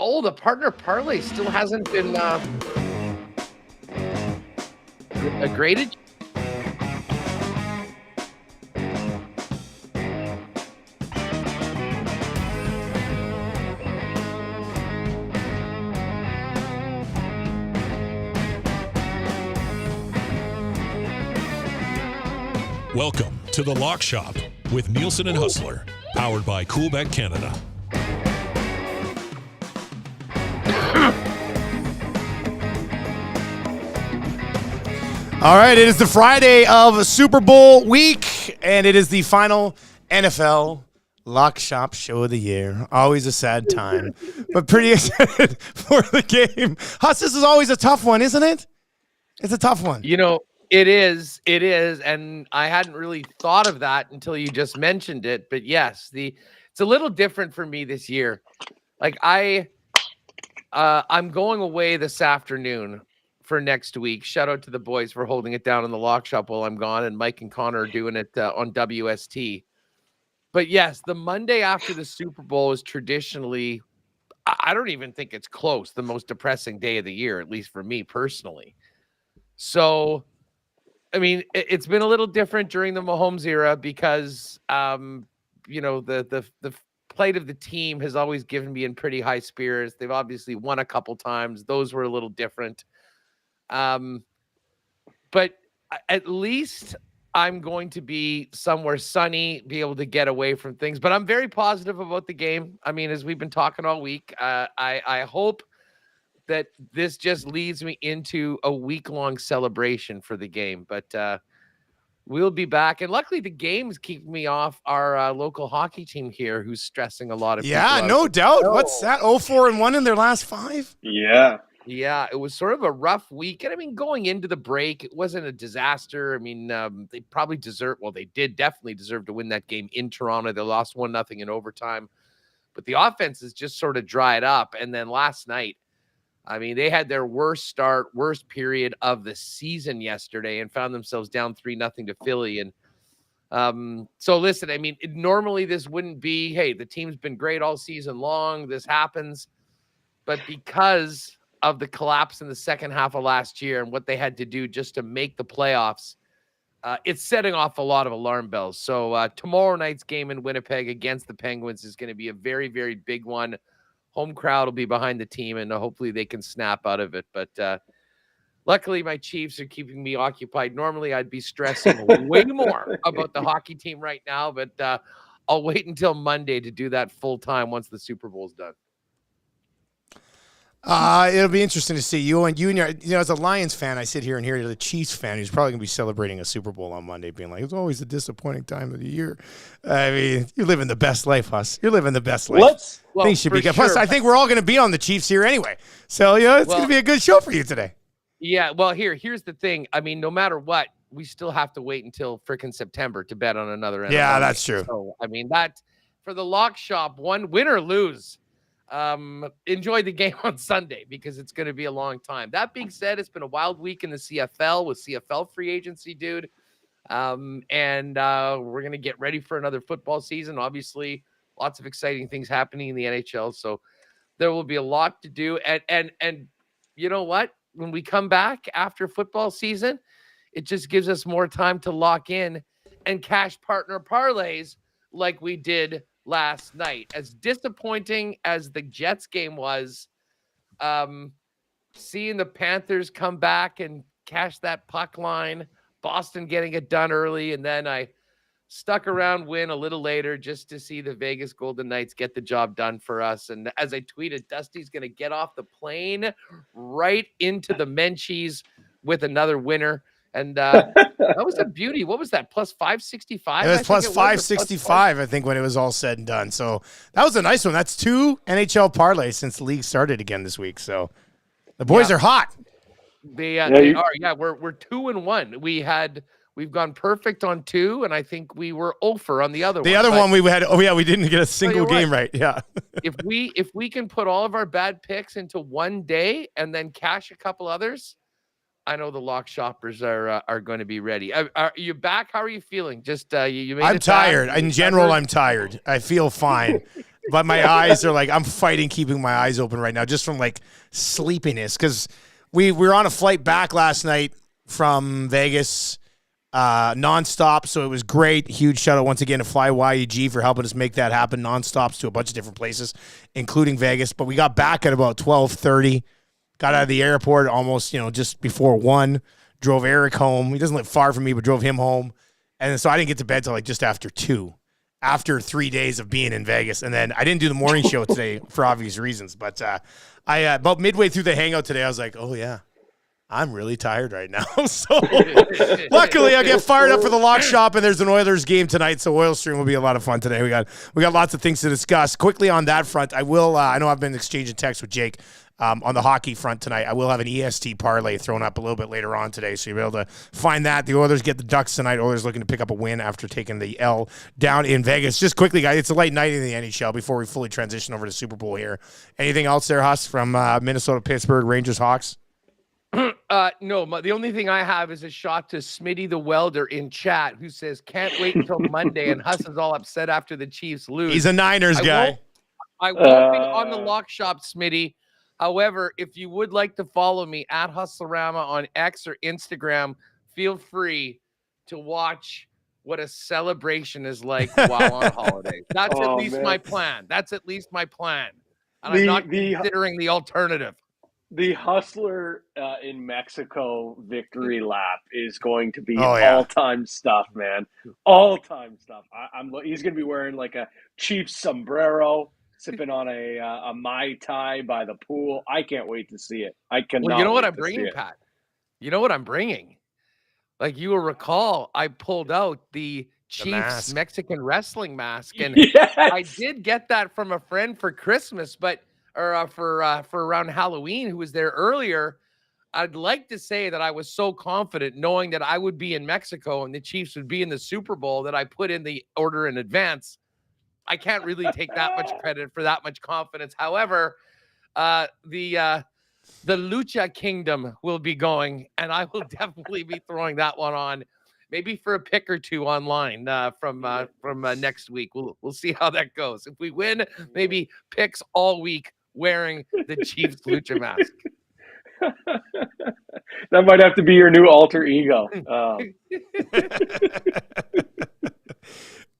Oh, the partner parlay still hasn't been graded. Welcome to the Lock Shop with Nielson and Hustler, powered by Coolbet Canada. All right, it is the Friday of Super Bowl week, and it is the final NFL Lock Shop show of the year. Always a sad time, but pretty excited for the game. Huss, this is always a tough one, isn't it? It's a tough one. You know, it is, and I hadn't really thought of that until you just mentioned it. But yes, it's a little different for me this year. Like I'm going away this afternoon for next week. Shout out to the boys for holding it down in the Lock Shop while I'm gone, and Mike and Connor are doing it on WST. But yes, the Monday after the Super Bowl is traditionally, I don't even think it's close, the most depressing day of the year, at least for me personally. So, I mean, it's been a little different during the Mahomes era because, you know, the plight of the team has always given me in pretty high spirits. They've obviously won a couple times. Those were a little different. But at least I'm going to be somewhere sunny, be able to get away from things. But I'm very positive about the game. I mean, as we've been talking all week, I hope that this just leads me into a week-long celebration for the game. But we'll be back. And luckily, the game is keeping me off our local hockey team here, who's stressing a lot of people out. No doubt. What's that? 0-4-1 in their last 5? Yeah, it was sort of a rough week. And I mean, going into the break, it wasn't a disaster. I mean, they probably they did definitely deserve to win that game in Toronto. They lost 1-0 in overtime. But the offense has just sort of dried up. And then last night, I mean, they had their worst period of the season yesterday and found themselves down 3-0 to Philly. And so listen, I mean, normally this wouldn't be, hey, the team's been great all season long. This happens. But because of the collapse in the second half of last year and what they had to do just to make the playoffs, it's setting off a lot of alarm bells. So tomorrow night's game in Winnipeg against the Penguins is going to be a very, very big one. Home crowd will be behind the team, and hopefully they can snap out of it. But luckily, my Chiefs are keeping me occupied. Normally, I'd be stressing way more about the hockey team right now, but I'll wait until Monday to do that full time once the Super Bowl's done. It'll be interesting to see you and your, as a Lions fan, I sit here and hear the Chiefs fan who's probably gonna be celebrating a Super Bowl on Monday, being like, it's always a disappointing time of the year. I mean, you're living the best life, Huss. You're living the best life. Things should be good. Plus, I think we're all gonna be on the Chiefs here anyway, so it's gonna be a good show for you today. Yeah. Well, here's the thing. I mean, no matter what, we still have to wait until frickin' September to bet on another NFL. Yeah, that's true. So, I mean, that for the Lock Shop, win or lose. Enjoy the game on Sunday because it's going to be a long time. That being said, it's been a wild week in the CFL with CFL free agency, dude. And we're going to get ready for another football season. Obviously, lots of exciting things happening in the NHL. So there will be a lot to do. And you know what? When we come back after football season, it just gives us more time to lock in and cash partner parlays like we did last night. As disappointing as the Jets game was, seeing the Panthers come back and cash that puck line, Boston getting it done early, and then I stuck around win a little later just to see the Vegas Golden Knights get the job done for us. And as I tweeted, Dusty's going to get off the plane right into the Menchies with another winner. And that was a beauty. What was that? Plus 565? It was plus 565, I think, when it was all said and done. So that was a nice one. That's 2 NHL parlays since the league started again this week. So the boys are hot. They are. Yeah, we're 2-1. We've gone perfect on 2, and I think we were 0 on the other one. The other one we had. Oh yeah, we didn't get a single game right. Yeah. if we can put all of our bad picks into one day and then cash a couple others, I know the Lock Shoppers are going to be ready. Are you back? How are you feeling? Just you made I'm it tired. back? In general, I'm tired. I feel fine. but my eyes are like, I'm fighting keeping my eyes open right now just from like sleepiness. Because we were on a flight back last night from Vegas nonstop. So it was great. Huge shout out once again to Fly YEG for helping us make that happen. Nonstops to a bunch of different places, including Vegas. But we got back at about 12:30. Got out of the airport almost, just before 1. Drove Eric home. He doesn't live far from me, but drove him home. And so I didn't get to bed till like just after 2, after 3 days of being in Vegas. And then I didn't do the morning show today for obvious reasons. But I about midway through the hangout today, I was like, oh, yeah, I'm really tired right now. So luckily I get fired up for the lock shop, and there's an Oilers game tonight. So Oil Stream will be a lot of fun today. We got lots of things to discuss. Quickly on that front, I will, I know I've been exchanging texts with Jake. On the hockey front tonight, I will have an EST parlay thrown up a little bit later on today, so you'll be able to find that. The Oilers get the Ducks tonight. Oilers looking to pick up a win after taking the L down in Vegas. Just quickly, guys, it's a late night in the NHL before we fully transition over to Super Bowl here. Anything else there, Huss, from Minnesota, Pittsburgh, Rangers, Hawks? No, the only thing I have is a shot to Smitty the Welder in chat, who says, can't wait until Monday, and Huss is all upset after the Chiefs lose. He's a Niners guy. I won't be on the lock shop, Smitty. However, if you would like to follow me at Hustlerama on X or Instagram, feel free to watch what a celebration is like while on holiday. That's at least my plan. That's at least my plan. And I'm not considering the alternative. The Hustler in Mexico victory lap is going to be all-time stuff, man. All-time stuff. He's going to be wearing like a Chiefs sombrero, sipping on a Mai Tai by the pool. I can't wait to see it. I cannot. Well, you know what I'm bringing, Pat? You know what I'm bringing? Like you will recall, I pulled out the Chiefs Mexican wrestling mask, and I did get that from a friend for Christmas, for around Halloween, who was there earlier. I'd like to say that I was so confident knowing that I would be in Mexico and the Chiefs would be in the Super Bowl that I put in the order in advance. I can't really take that much credit for that much confidence. However, the Lucha Kingdom will be going, and I will definitely be throwing that one on, maybe for a pick or two online from next week. We'll see how that goes. If we win, maybe picks all week wearing the Chiefs Lucha mask. That might have to be your new alter ego.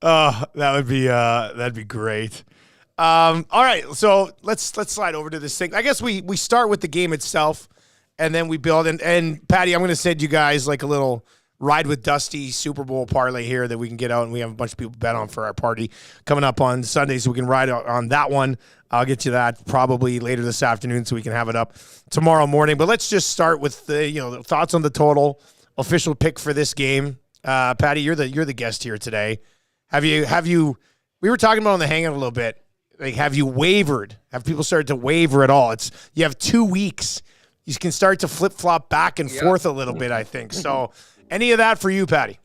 Oh, that'd be great. All right, so let's slide over to this thing. I guess we start with the game itself, and then we build. And Patty, I'm going to send you guys like a little Ride with Dusty Super Bowl parlay here that we can get out, and we have a bunch of people bet on for our party coming up on Sunday, so we can ride on that one. I'll get you that probably later this afternoon, so we can have it up tomorrow morning. But let's just start with the thoughts on the total official pick for this game. Patty, you're the guest here today. Have you? We were talking about on the hangout a little bit. Like, have you wavered? Have people started to waver at all? You have 2 weeks. You can start to flip flop back and forth a little bit, I think. So, any of that for you, Patty?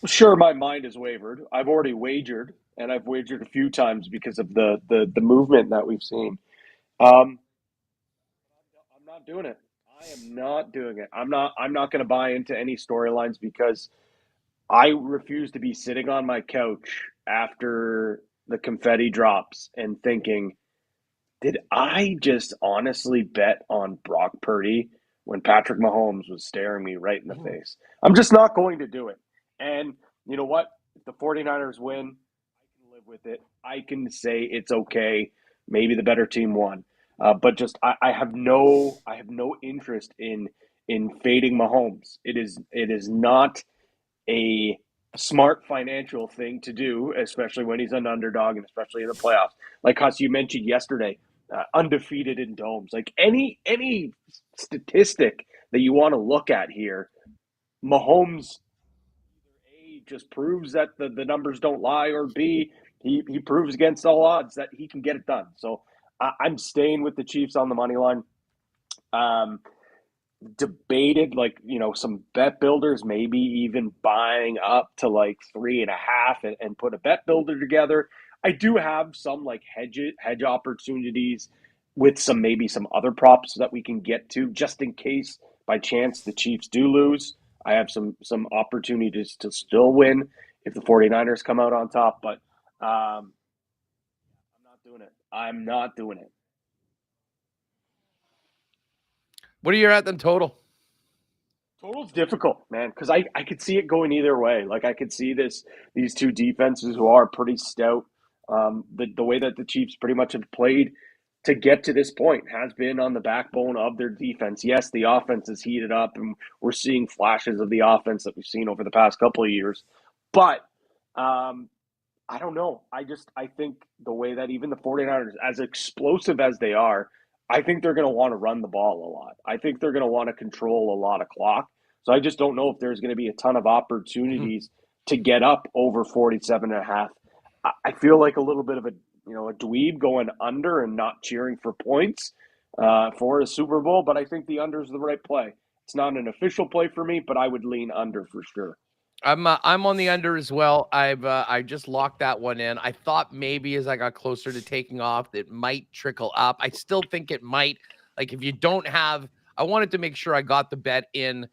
Sure, my mind has wavered. I've already wagered, and I've wagered a few times because of the movement that we've seen. I'm not doing it. I am not doing it. I'm not going to buy into any storylines because I refuse to be sitting on my couch after the confetti drops and thinking, did I just honestly bet on Brock Purdy when Patrick Mahomes was staring me right in the face? I'm just not going to do it. And you know what? If the 49ers win, I can live with it. I can say it's okay. Maybe the better team won. But just I have no interest in fading Mahomes. It is not a smart financial thing to do, especially when he's an underdog and especially in the playoffs. Like Huss, you mentioned yesterday, undefeated in domes. Like any statistic that you want to look at here, Mahomes A, just proves that the numbers don't lie, or B, he proves against all odds that he can get it done. So I'm staying with the Chiefs on the money line. Debated some bet builders, maybe even buying up to like 3.5 and put a bet builder together. I do have some like hedge opportunities with maybe some other props that we can get to just in case by chance the Chiefs do lose. I have some opportunities to still win if the 49ers come out on top, but I'm not doing it. I'm not doing it. What are you at then total? Total's difficult, man, because I could see it going either way. Like I could see these two defenses who are pretty stout. The way that the Chiefs pretty much have played to get to this point has been on the backbone of their defense. Yes, the offense is heated up, and we're seeing flashes of the offense that we've seen over the past couple of years. But I don't know. I think the way that even the 49ers, as explosive as they are, I think they're going to want to run the ball a lot. I think they're going to want to control a lot of clock. So I just don't know if there's going to be a ton of opportunities to get up over 47 and a half. I feel like a little bit of a dweeb going under and not cheering for points for a Super Bowl, but I think the under is the right play. It's not an official play for me, but I would lean under for sure. I'm on the under as well. I just locked that one in. I thought maybe as I got closer to taking off, it might trickle up. I still think it might. Like if you don't have, I wanted to make sure I got the bet in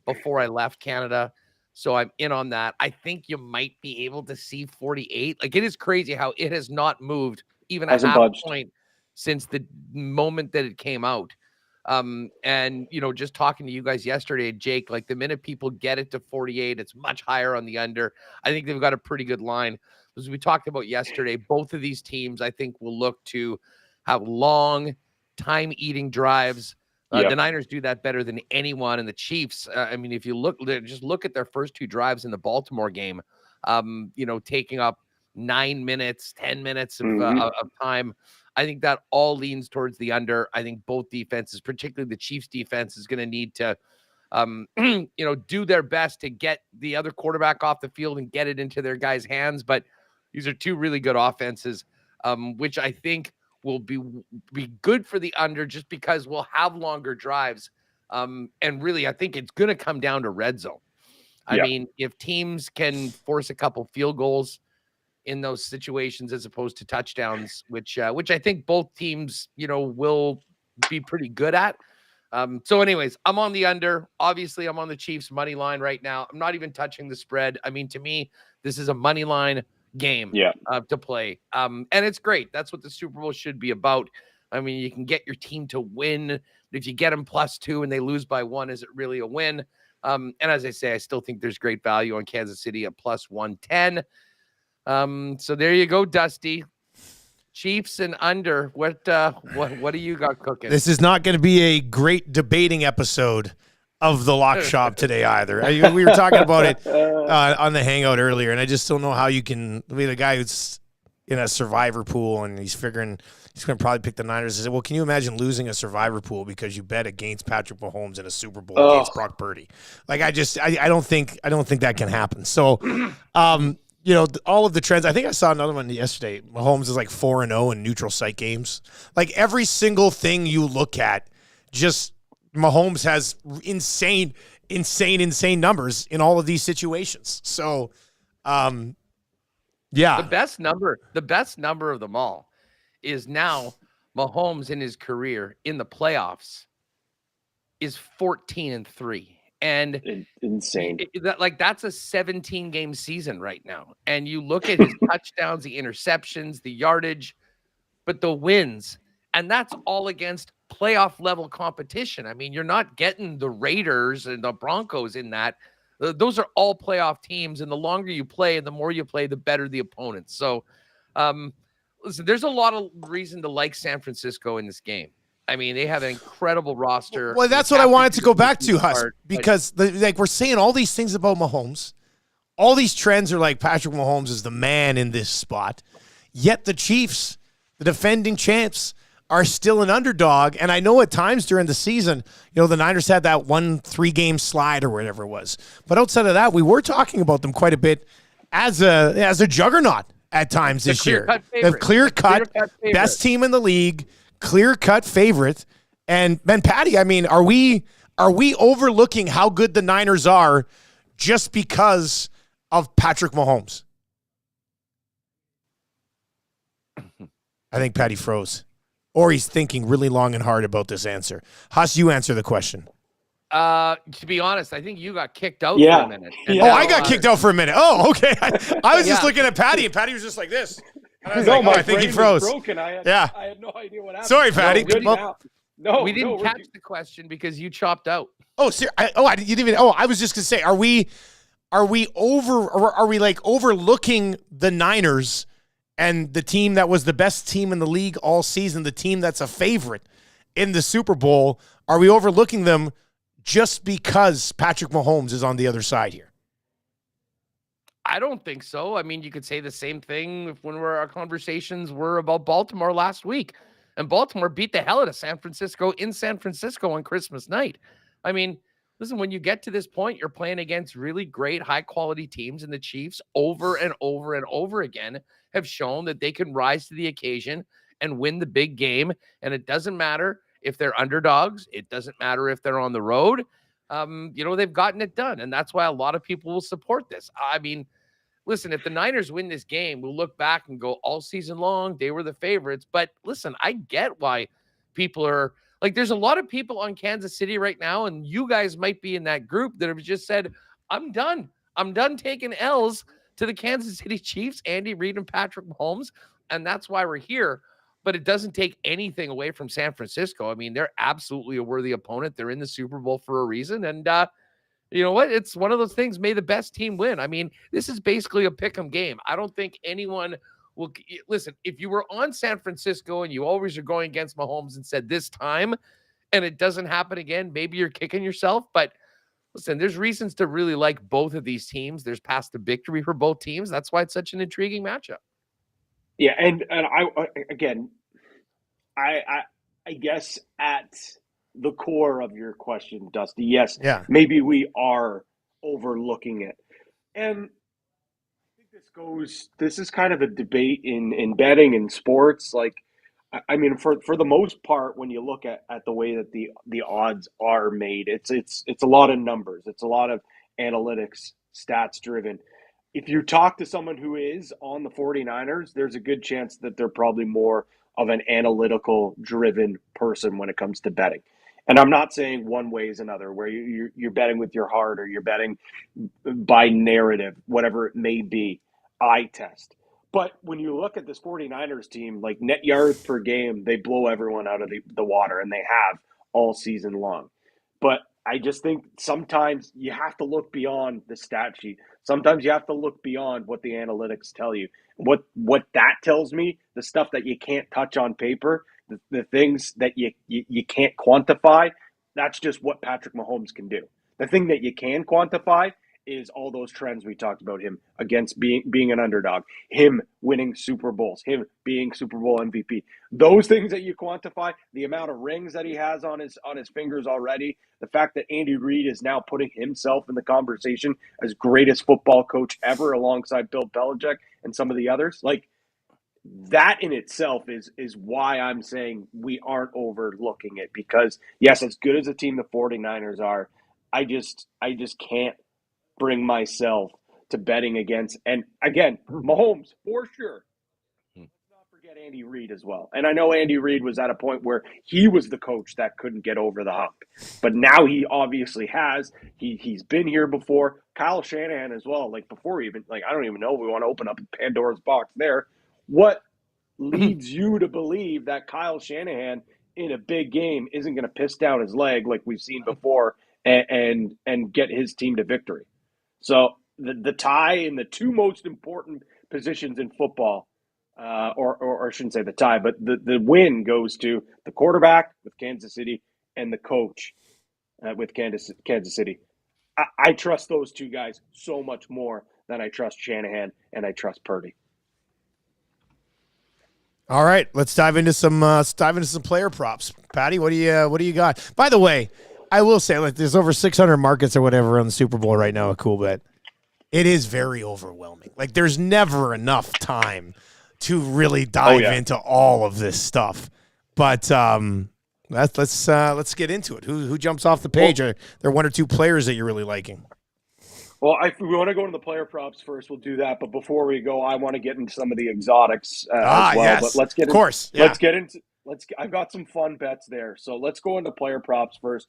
before I left Canada, so I'm in on that. I think you might be able to see 48. Like it is crazy how it has not moved even a half point since the moment that it came out. And just talking to you guys yesterday, Jake, like the minute people get it to 48, it's much higher on the under. I think they've got a pretty good line. As we talked about yesterday, both of these teams, I think, will look to have long time-eating drives. The Niners do that better than anyone, and the Chiefs, if you just look at their first two drives in the Baltimore game, taking up 9 minutes, 10 minutes of time. I think that all leans towards the under. I think both defenses, particularly the Chiefs defense, is going to need to, do their best to get the other quarterback off the field and get it into their guys' hands. But these are two really good offenses, which I think will be good for the under just because we'll have longer drives. And really, I think it's going to come down to red zone. I mean, if teams can force a couple field goals in those situations as opposed to touchdowns, which I think both teams, will be pretty good at. So anyways, I'm on the under. Obviously, I'm on the Chiefs money line right now. I'm not even touching the spread. I mean, to me, this is a money line game to play. And it's great. That's what the Super Bowl should be about. I mean, you can get your team to win. If you get them +2 and they lose by 1, is it really a win? And as I say, I still think there's great value on Kansas City at +110. So there you go, Dusty. Chiefs and under. What do you got cooking? This is not going to be a great debating episode of the Lock Shop today either. We were talking about it on the Hangout earlier, and I just don't know how you can be the guy who's in a survivor pool and he's figuring he's going to probably pick the Niners. I said, well, can you imagine losing a survivor pool because you bet against Patrick Mahomes in a Super Bowl against Brock Purdy? Like I don't think that can happen. So, all of the trends. I think I saw another one yesterday. Mahomes is like 4-0 in neutral site games. Like every single thing you look at, just Mahomes has insane numbers in all of these situations. So, the best number of them all is now Mahomes in his career in the playoffs is 14-3. And insane. That's a 17-game season right now. And you look at his touchdowns, the interceptions, the yardage, but the wins, and that's all against playoff level competition. I mean, you're not getting the Raiders and the Broncos in that. Those are all playoff teams, and the longer you play and the more you play, the better the opponents. So, listen, there's a lot of reason to like San Francisco in this game. I mean, they have an incredible roster. Well, that's what I wanted to go back to, Huss, because we're saying all these things about Mahomes. All these trends are like Patrick Mahomes is the man in this spot. Yet the Chiefs, the defending champs, are still an underdog. And I know at times during the season, the Niners had that 3-game slide or whatever it was. But outside of that, we were talking about them quite a bit as a juggernaut at times this year. The clear-cut best team in the league. Clear-cut favorite. And Patty, I mean, are we overlooking how good the Niners are just because of Patrick Mahomes? I think Patty froze. Or he's thinking really long and hard about this answer. Huss, you answer the question. To be honest, I think you got kicked out for a Yeah. minute. Yeah. Oh, now, I got kicked out for a minute. Oh, okay. I was just Yeah. looking at Patty, and Patty was just like this. And I was No, like, oh, my I think he brain froze. was broken. I Yeah. had no idea what happened. Sorry, Patty. No, good Well, now. No, we didn't we're catch good. the question because you chopped out. Oh, you didn't even. Oh, I was just gonna say, are we overlooking the Niners and the team that was the best team in the league all season, the team that's a favorite in the Super Bowl? Are we overlooking them just because Patrick Mahomes is on the other side here? I don't think so. I mean, you could say the same thing when our conversations were about Baltimore last week. And Baltimore beat the hell out of San Francisco in San Francisco on Christmas night. I mean, listen, when you get to this point, you're playing against really great, high-quality teams, and the Chiefs over and over and over again have shown that they can rise to the occasion and win the big game. And it doesn't matter if they're underdogs. It doesn't matter if they're on the road. They've gotten it done. And that's why a lot of people will support this. I mean, listen, if the Niners win this game, we'll look back and go all season long, they were the favorites. But listen, I get why people are like, there's a lot of people on Kansas City right now, and you guys might be in that group that have just said, I'm done. I'm done taking L's to the Kansas City Chiefs, Andy Reid and Patrick Mahomes. And that's why we're here. But it doesn't take anything away from San Francisco. I mean, they're absolutely a worthy opponent. They're in the Super Bowl for a reason. And you know what? It's one of those things. May the best team win. I mean, this is basically a pick'em game. I don't think anyone will listen. If you were on San Francisco and you always are going against Mahomes and said this time, and it doesn't happen again, maybe you're kicking yourself. But listen, there's reasons to really like both of these teams. There's paths to victory for both teams. That's why it's such an intriguing matchup. Yeah, and I guess at the core of your question, Dusty, yes, Yeah. maybe we are overlooking it. And I think this is kind of a debate in betting and sports. Like, I mean, for the most part, when you look at the way that the odds are made, it's a lot of numbers. It's a lot of analytics, stats driven. If you talk to someone who is on the 49ers, there's a good chance that they're probably more of an analytical driven person when it comes to betting. And I'm not saying one way is another, where you're betting with your heart or you're betting by narrative, whatever it may be, eye test. But when you look at this 49ers team, like net yards per game, they blow everyone out of the water, and they have all season long. But I just think sometimes you have to look beyond the stat sheet. Sometimes you have to look beyond what the analytics tell you. What that tells me, the stuff that you can't touch on paper, the things that you can't quantify, that's just what Patrick Mahomes can do. The thing that you can quantify is all those trends we talked about, him against being an underdog, him winning Super Bowls, him being Super Bowl MVP. Those things that you quantify, the amount of rings that he has on his fingers already, the fact that Andy Reid is now putting himself in the conversation as greatest football coach ever alongside Bill Belichick and some of the others, like that in itself is why I'm saying we aren't overlooking it. Because yes, as good as a team the 49ers are, I just can't bring myself to betting against. And again, Mahomes for sure. Let's not forget Andy Reid as well. And I know Andy Reid was at a point where he was the coach that couldn't get over the hump, but now he obviously has. He's been here before. Kyle Shanahan as well. Like before, even like I don't even know if we want to open up Pandora's box there. What leads you to believe that Kyle Shanahan in a big game isn't going to piss down his leg like we've seen before and get his team to victory? So the tie in the two most important positions in football, or I shouldn't say the tie, but the win goes to the quarterback with Kansas City and the coach with Kansas City. I trust those two guys so much more than I trust Shanahan and I trust Purdy. All right, let's dive into some player props. Patty, what do you got? By the way, I will say, like, there's over 600 markets or whatever on the Super Bowl right now. A cool bet. It is very overwhelming. Like, there's never enough time to really dive into all of this stuff. But let's get into it. Who jumps off the page? Are there one or two players that you're really liking? Well, if we want to go into the player props first, we'll do that. But before we go, I want to get into some of the exotics as well. Yes. But let's get of course. Yeah. Let's get into I've got some fun bets there. So let's go into player props first.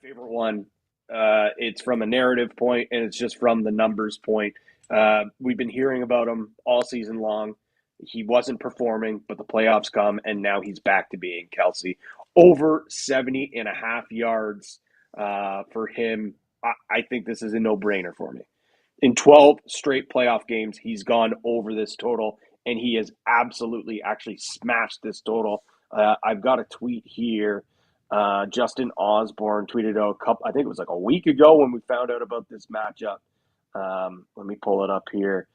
favorite one. It's from a narrative point, and it's just from the numbers point. We've been hearing about him all season long. He wasn't performing, but the playoffs come, and now he's back to being Kelsey. Over 70.5 yards for him. I think this is a no-brainer for me. In 12 straight playoff games, he's gone over this total, and he has absolutely actually smashed this total. I've got a tweet here. Justin Osborne tweeted out I think it was like a week ago when we found out about this matchup. Let me pull it up here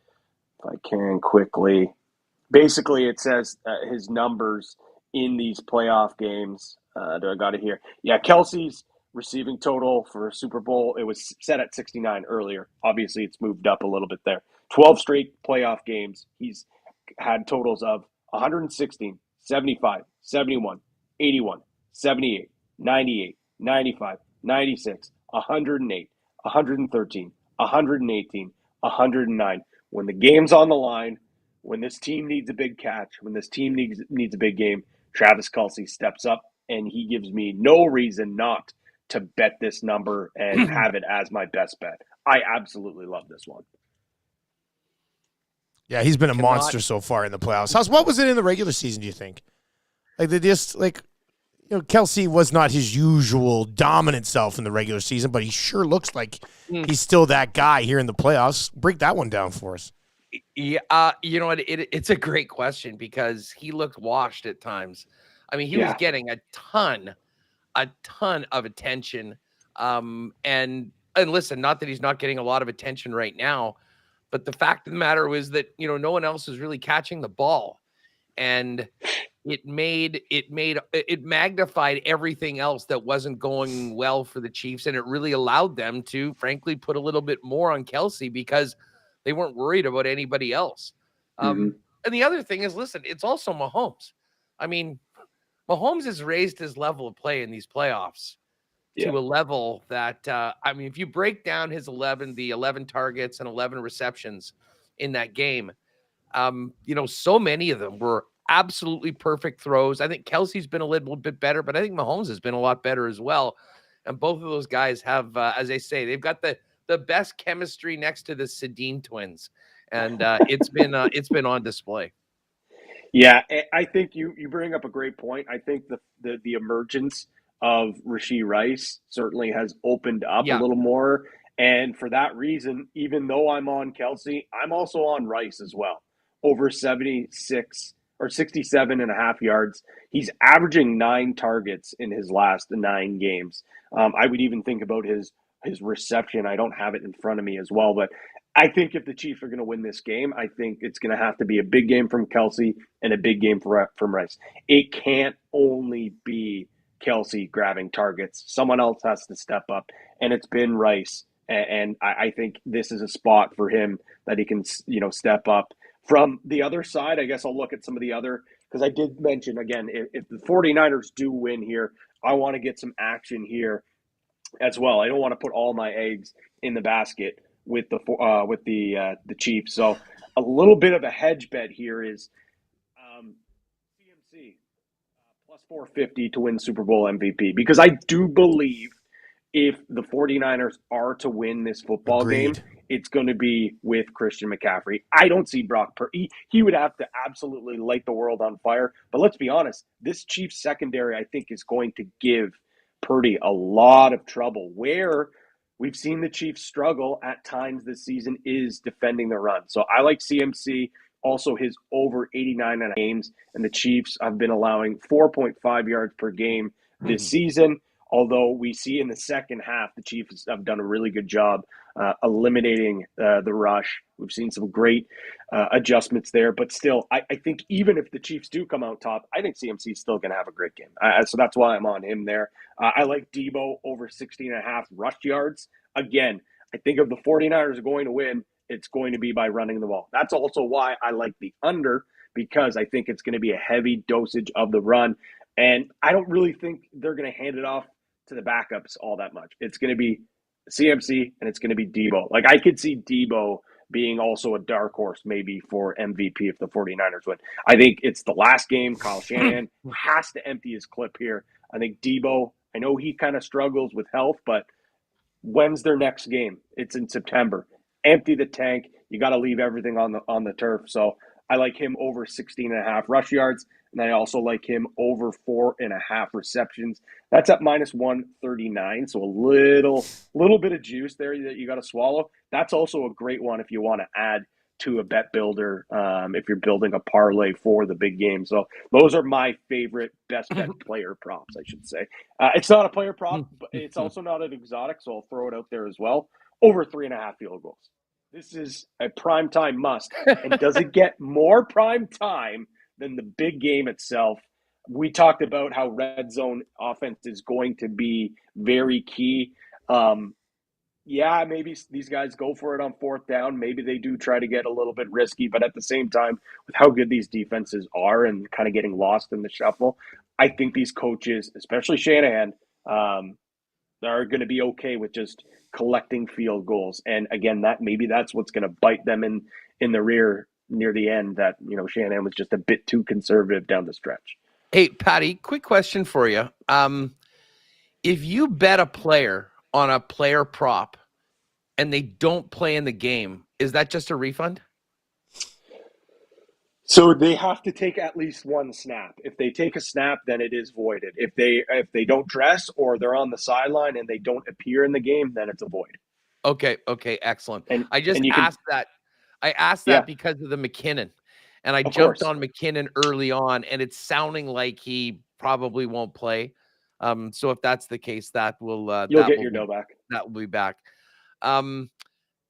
if I can quickly. Basically, it says his numbers in these playoff games. Do I got it here? Yeah, Kelsey's receiving total for Super Bowl, it was set at 69 earlier. Obviously, it's moved up a little bit there. 12 straight playoff games. He's had totals of 116, 75, 71, 81, 78, 98, 95, 96, 108, 113, 118, 109. When the game's on the line, when this team needs a big catch, when this team needs a big game, Travis Kelce steps up, and he gives me no reason not to bet this number and have it as my best bet. I absolutely love this one. Yeah, he's been a monster so far in the playoffs. What was it in the regular season, do you think? Like, they just, like, you know, Kelsey was not his usual dominant self in the regular season, but he sure looks like he's still that guy here in the playoffs. Break that one down for us. Yeah, you know what? It's a great question because he looked washed at times. I mean, he was getting a ton of attention. And listen, not that he's not getting a lot of attention right now, but the fact of the matter was that, you know, no one else was really catching the ball. And it magnified everything else that wasn't going well for the Chiefs. And it really allowed them to, frankly, put a little bit more on Kelsey because they weren't worried about anybody else. And the other thing is, listen, it's also Mahomes. I mean, Mahomes has raised his level of play in these playoffs to a level that, I mean, if you break down his 11 targets and 11 receptions in that game, you know, so many of them were absolutely perfect throws. I think Kelsey's been a little bit better, but I think Mahomes has been a lot better as well. And both of those guys have, as I say, they've got the best chemistry next to the Sedin twins. And it's been on display. Yeah, I think you bring up a great point. I think the emergence of Rashee Rice certainly has opened up a little more. And for that reason, even though I'm on Kelsey, I'm also on Rice as well. Over 76 or 67.5 yards. He's averaging 9 targets in his last 9 games. I would even think about his reception. I don't have it in front of me as well, but I think if the Chiefs are going to win this game, I think it's going to have to be a big game from Kelsey and a big game from Rice. It can't only be Kelsey grabbing targets. Someone else has to step up, and it's been Rice. And I think this is a spot for him that he can, you know, step up. From the other side, I guess I'll look at some of the other, because I did mention, again, if the 49ers do win here, I want to get some action here as well. I don't want to put all my eggs in the basket with the Chiefs. So a little bit of a hedge bet here is CMC plus 450 to win Super Bowl MVP, because I do believe if the 49ers are to win this football game, it's going to be with Christian McCaffrey. I don't see Brock Purdy. He would have to absolutely light the world on fire. But let's be honest, this Chiefs secondary, I think, is going to give Purdy a lot of trouble. Where we've seen the Chiefs struggle at times this season is defending the run. So I like CMC, also his over 89 games, and the Chiefs have been allowing 4.5 yards per game this season. Although we see in the second half, the Chiefs have done a really good job eliminating the rush. We've seen some great adjustments there. But still, I think even if the Chiefs do come out top, I think CMC is still going to have a great game. So that's why I'm on him there. I like Debo over 16.5 rush yards. Again, I think if the 49ers are going to win, it's going to be by running the ball. That's also why I like the under, because I think it's going to be a heavy dosage of the run. And I don't really think they're going to hand it off to the backups all that much. It's going to be CMC and it's going to be Debo. Like, I could see Debo being also a dark horse maybe for MVP if the 49ers win. I think it's the last game. Kyle Shanahan has to empty his clip here. I think Debo I know he kind of struggles with health, but when's their next game? It's in September. Empty the tank. You got to leave everything on the turf. So I like him over 16.5 rush yards, and I also like him over 4.5 receptions. That's at minus 139. So a little bit of juice there that you got to swallow. That's also a great one if you want to add to a bet builder, if you're building a parlay for the big game. So those are my favorite best bet player props, I should say. It's not a player prop, but it's also not an exotic, so I'll throw it out there as well. Over 3.5 field goals. This is a primetime must. And does it get more prime time than the big game itself? We talked about how red zone offense is going to be very key. Yeah, maybe these guys go for it on fourth down. Maybe they do try to get a little bit risky, but at the same time, with how good these defenses are and kind of getting lost in the shuffle, I think these coaches, especially Shanahan, are going to be okay with just collecting field goals. And again, that's what's going to bite them in the rear near the end. That Shanahan was just a bit too conservative down the stretch. Hey, Patty, quick question for you. If you bet a player on a player prop and they don't play in the game, is that just a refund? So they have to take at least one snap. If they take a snap, then it is voided. If they don't dress or they're on the sideline and they don't appear in the game, then it's a void. Okay, excellent. And I just you asked that. I asked that because of the McKinnon, and I jumped on McKinnon early on, and it's sounding like he probably won't play. So if that's the case, that will you'll get your dough back. That will be back.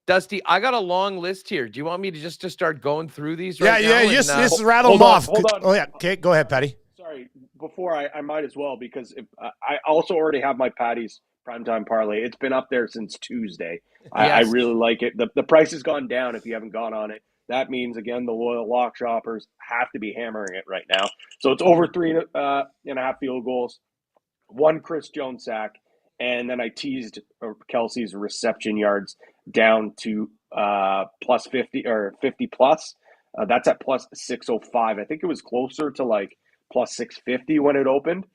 Dusty, I got a long list here. Do you want me to just start going through these right now? Yeah, just rattle them off. Hold on. Oh, yeah. Okay, go ahead, Patty. Sorry, before I might as well, because I also already have my Patty's primetime parlay. It's been up there since Tuesday. I really like it. The price has gone down if you haven't gone on it. That means, again, the loyal lock shoppers have to be hammering it right now. So it's over 3.5 field goals, one Chris Jones sack, and then I teased Kelsey's reception yards down to plus 50 or 50 plus. That's at plus 605. I think it was closer to like plus 650 when it opened.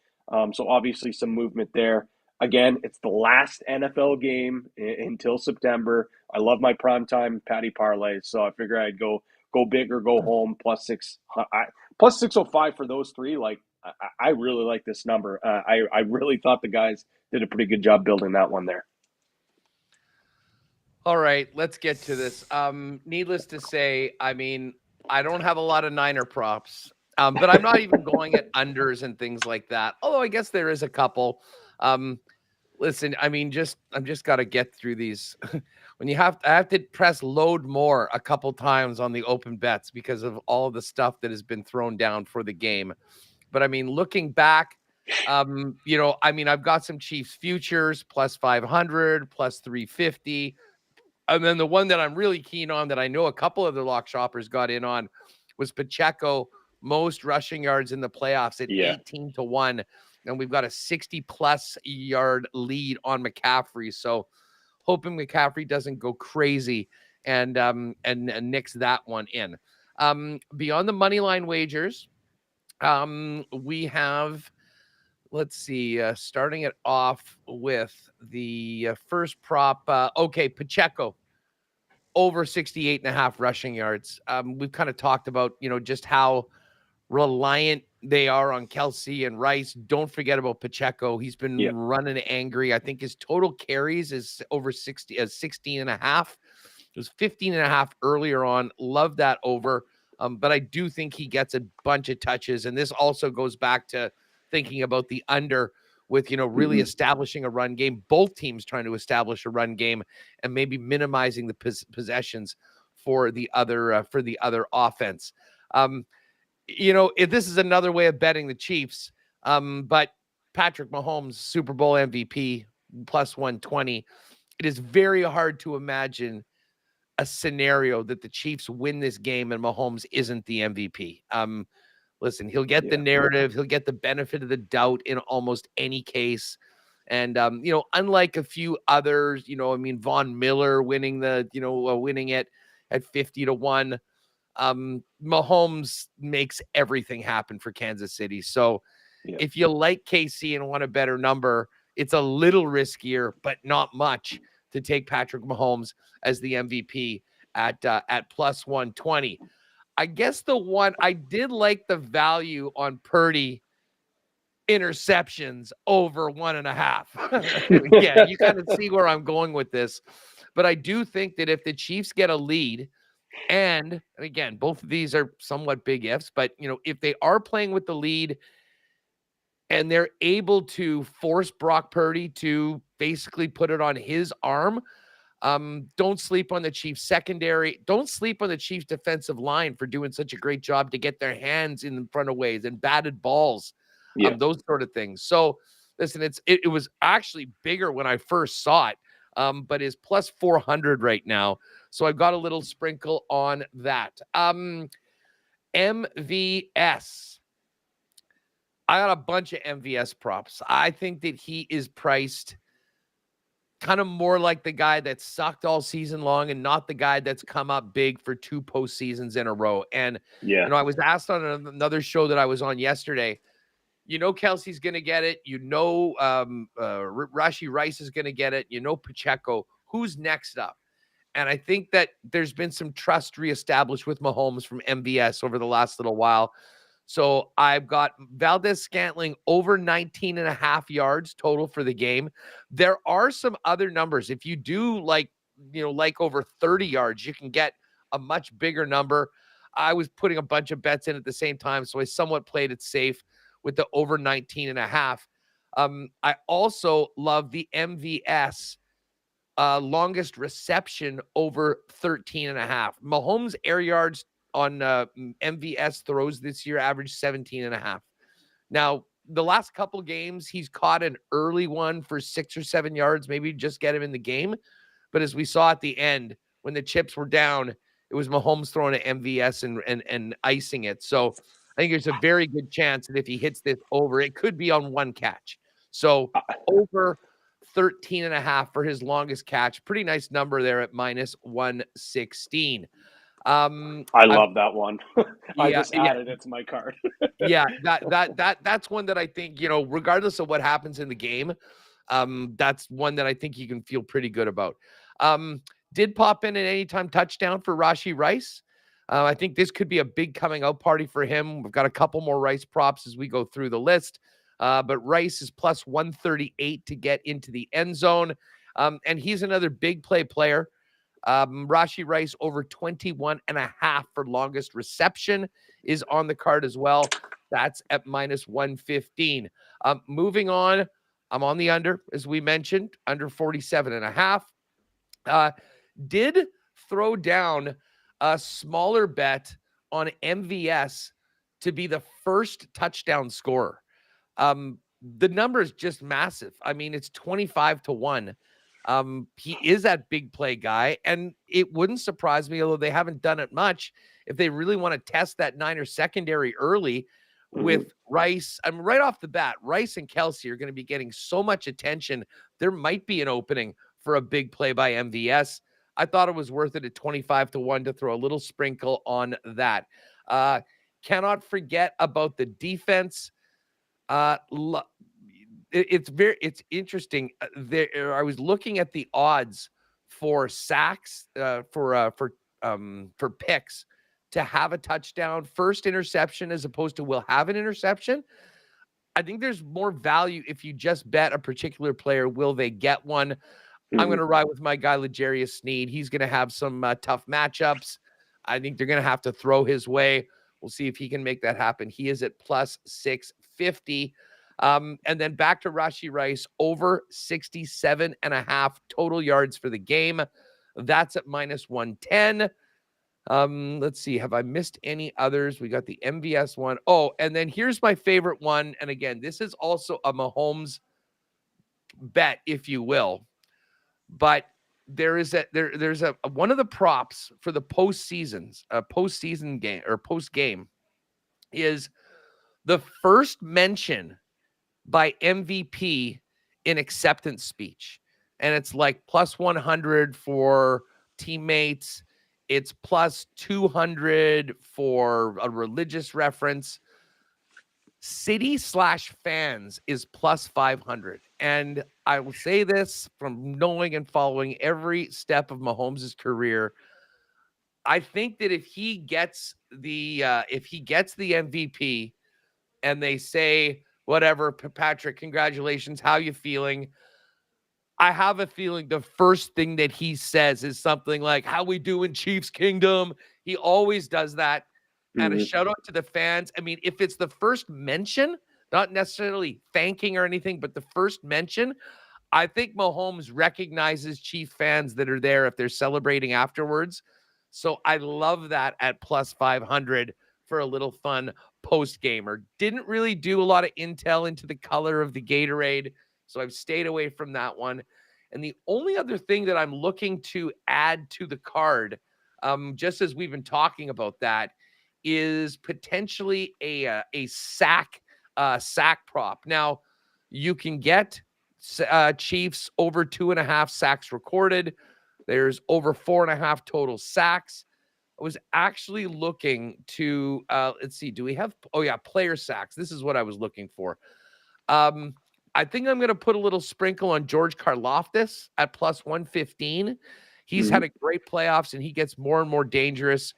So obviously some movement there. Again, it's the last NFL game until September. I love my primetime Patty parlays, so I figure I'd go big or go home. Plus 605 for those three. Like I really like this number. I really thought the guys did a pretty good job building that one there. All right, let's get to this. Needless to say, I mean, I don't have a lot of Niner props, but I'm not even going at unders and things like that. Although I guess there is a couple. Listen, I mean, I'm just got to get through these. When I have to press load more a couple times on the open bets because of all the stuff that has been thrown down for the game. But I mean, looking back, I mean, I've got some Chiefs futures plus 500, plus 350. And then the one that I'm really keen on that I know a couple of the lock shoppers got in on was Pacheco, most rushing yards in the playoffs at 18-1. And we've got a 60-plus yard lead on McCaffrey. So hoping McCaffrey doesn't go crazy and nix that one in. Beyond the money line wagers, we have, let's see, starting it off with the first prop. Pacheco, over 68.5 rushing yards. We've kind of talked about, just how reliant they are on Kelsey and Rice. Don't forget about Pacheco. He's been running angry. I think his total carries is over 16.5. It was 15.5 earlier on. Love that over. But I do think he gets a bunch of touches. And this also goes back to thinking about the under with, really establishing a run game, both teams trying to establish a run game and maybe minimizing the possessions for the other offense. If this is another way of betting the Chiefs, but Patrick Mahomes, Super Bowl MVP, plus 120, it is very hard to imagine a scenario that the Chiefs win this game and Mahomes isn't the MVP. Listen, he'll get the narrative. He'll get the benefit of the doubt in almost any case. And, unlike a few others, Von Miller winning winning it at 50-1, Mahomes makes everything happen for Kansas City. So if you like KC and want a better number, it's a little riskier, but not much, to take Patrick Mahomes as the MVP at plus 120. I guess the one I did like the value on Purdy interceptions over 1.5. Yeah, you kind of see where I'm going with this. But I do think that if the Chiefs get a lead, and again, both of these are somewhat big ifs, but if they are playing with the lead and they're able to force Brock Purdy to basically put it on his arm, don't sleep on the Chiefs secondary. Don't sleep on the Chiefs defensive line for doing such a great job to get their hands in front of ways and batted balls, those sort of things. So listen, it was actually bigger when I first saw it, but is plus 400 right now. So I've got a little sprinkle on that. MVS. I got a bunch of MVS props. I think that he is priced kind of more like the guy that sucked all season long and not the guy that's come up big for 2 postseasons in a row. And, I was asked on another show that I was on yesterday, Kelsey's going to get it. Rashee Rice is going to get it. Pacheco. Who's next up? And I think that there's been some trust reestablished with Mahomes from MVS over the last little while. So I've got Valdez-Scantling over 19.5 yards total for the game. There are some other numbers. If you do like over 30 yards, you can get a much bigger number. I was putting a bunch of bets in at the same time, so I somewhat played it safe with the over 19.5. I also love the MVS longest reception over 13.5. Mahomes air yards on MVS throws this year averaged 17.5. Now, the last couple games, he's caught an early one for 6 or 7 yards, maybe just get him in the game. But as we saw at the end, when the chips were down, it was Mahomes throwing an MVS and icing it. So I think there's a very good chance that if he hits this over, it could be on one catch. So over 13.5 for his longest catch. Pretty nice number there at minus 116. I love that one. I just added it to my card. That's one that I think, regardless of what happens in the game, that's one that I think you can feel pretty good about. Did pop in an anytime touchdown for Rashee Rice. I think this could be a big coming out party for him. We've got a couple more Rice props as we go through the list. But Rice is plus 138 to get into the end zone. And he's another big play player. Rashee Rice over 21.5 for longest reception is on the card as well. That's at minus 115. Moving on, I'm on the under, as we mentioned, under 47.5. Did throw down a smaller bet on MVS to be the first touchdown scorer. The number is just massive. I mean, it's 25-1. He is that big play guy, and it wouldn't surprise me, although they haven't done it much, if they really want to test that Niner secondary early with Rice. I mean, right off the bat, Rice and Kelsey are going to be getting so much attention. There might be an opening for a big play by MVS. I thought it was worth it at 25-1 to throw a little sprinkle on that. Cannot forget about the defense. It's interesting. I was looking at the odds for sacks, for picks to have a touchdown, first interception as opposed to will have an interception. I think there's more value if you just bet a particular player. Will they get one? I'm going to ride with my guy, L'Jarius Sneed. He's going to have some tough matchups. I think they're going to have to throw his way. We'll see if he can make that happen. He is at plus 650. And then back to Rashee Rice, over 67.5 total yards for the game. That's at minus 110. Let's see. Have I missed any others? We got the MVS one. Oh, and then here's my favorite one. And again, this is also a Mahomes bet, if you will. But there's a one of the props for the postseason game or post game is the first mention by MVP in acceptance speech. And it's like plus 100 for teammates. It's plus 200 for a religious reference. City/fans is plus 500. And I will say this from knowing and following every step of Mahomes' career. I think that if he gets the MVP and they say, whatever, Patrick, congratulations, how you feeling? I have a feeling the first thing that he says is something like, how we doing, Chiefs Kingdom? He always does that. And a shout out to the fans. I mean, if it's the first mention, not necessarily thanking or anything, but the first mention, I think Mahomes recognizes Chief fans that are there if they're celebrating afterwards. So I love that at plus 500 for a little fun post gamer. Didn't really do a lot of intel into the color of the Gatorade, so I've stayed away from that one. And the only other thing that I'm looking to add to the card, just as we've been talking about that, is potentially a sack prop. Now, you can get Chiefs over 2.5 sacks recorded. There's over 4.5 total sacks. I was actually looking to let's see, do we have player sacks? This is what I was looking for. I think I'm going to put a little sprinkle on George Karlaftis at plus 115. He's had a great playoffs, and he gets more and more dangerous